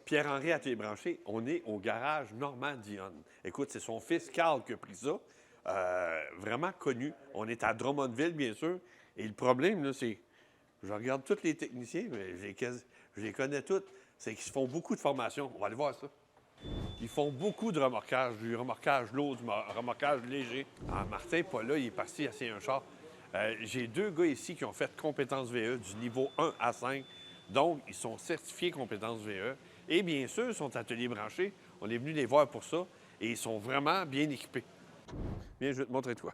Pierre-Henri à Télébranché, on est au garage Normand Dionne. Écoute, c'est son fils Carl qui a pris ça. Vraiment connu. On est à Drummondville, bien sûr. Et le problème, là, c'est... Je regarde tous les techniciens, mais je les connais tous. C'est qu'ils font beaucoup de formations. On va aller voir ça. Ils font beaucoup de remorquage, du remorquage lourd, du remorquage léger. Ah, Martin n'est pas là, il est parti essayer un char. J'ai deux gars ici qui ont fait compétences VE du niveau 1 à 5. Donc, ils sont certifiés compétences VE. Et bien sûr, ils sont ateliers branchés. On est venu les voir pour ça. Et ils sont vraiment bien équipés. Viens, je vais te montrer toi.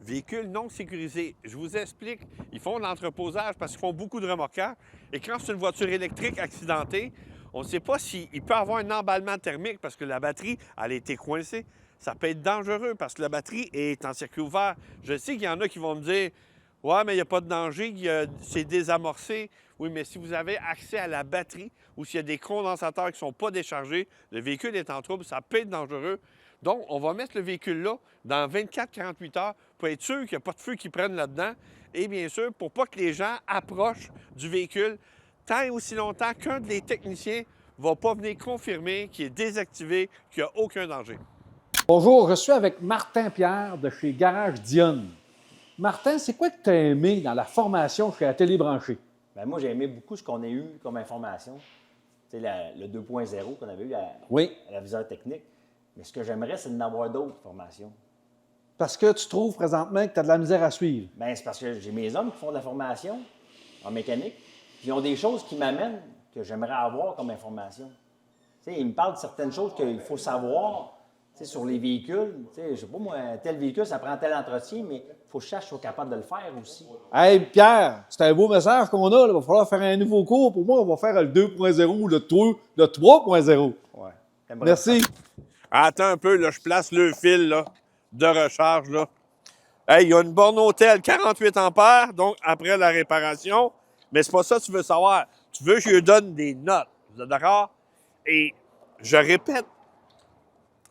Véhicules non sécurisés. Je vous explique, ils font de l'entreposage parce qu'ils font beaucoup de remorquage. Et quand c'est une voiture électrique accidentée, on ne sait pas s'il peut avoir un emballement thermique parce que la batterie, elle a été coincée. Ça peut être dangereux parce que la batterie est en circuit ouvert. Je sais qu'il y en a qui vont me dire « Ouais, mais il n'y a pas de danger, c'est désamorcé. » Oui, mais si vous avez accès à la batterie ou s'il y a des condensateurs qui ne sont pas déchargés, le véhicule est en trouble, ça peut être dangereux. Donc, on va mettre le véhicule là dans 24-48 heures pour être sûr qu'il n'y a pas de feu qui prenne là-dedans. Et bien sûr, pour pas que les gens approchent du véhicule tant et aussi longtemps qu'un des techniciens ne va pas venir confirmer qu'il est désactivé, qu'il n'y a aucun danger. Bonjour, je suis avec Martin Pierre de chez Garage Dionne. Martin, c'est quoi que tu as aimé dans la formation chez Atelier Branché? Bien, moi, j'ai aimé beaucoup ce qu'on a eu comme information. Tu sais, le 2.0 qu'on avait eu à la viseur technique. Mais ce que j'aimerais, c'est d'en avoir d'autres formations. Parce que tu trouves présentement que tu as de la misère à suivre. Bien, c'est parce que j'ai mes hommes qui font de la formation en mécanique, puis ils ont des choses qui m'amènent que j'aimerais avoir comme information. Tu sais, ils me parlent de certaines choses qu'il faut savoir, tu sais, sur les véhicules. Tu sais, je sais pas, moi, tel véhicule, ça prend tel entretien, mais il faut que je sache que je sois capable de le faire aussi. Hey Pierre, c'est un beau message qu'on a. Il va falloir faire un nouveau cours. Pour moi, on va faire le 2.0 ou le 3.0. Ouais. Merci. Attends un peu, là, je place le fil là, de recharge. Là. Hey, il y a une borne hôtel 48 ampères, donc après la réparation. Mais c'est pas ça que tu veux savoir. Tu veux que je lui donne des notes. Vous êtes d'accord? Et je répète,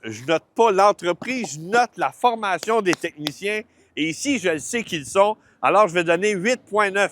je note pas l'entreprise, je note la formation des techniciens. Et ici, je le sais qu'ils sont. Alors, je vais donner 8.9.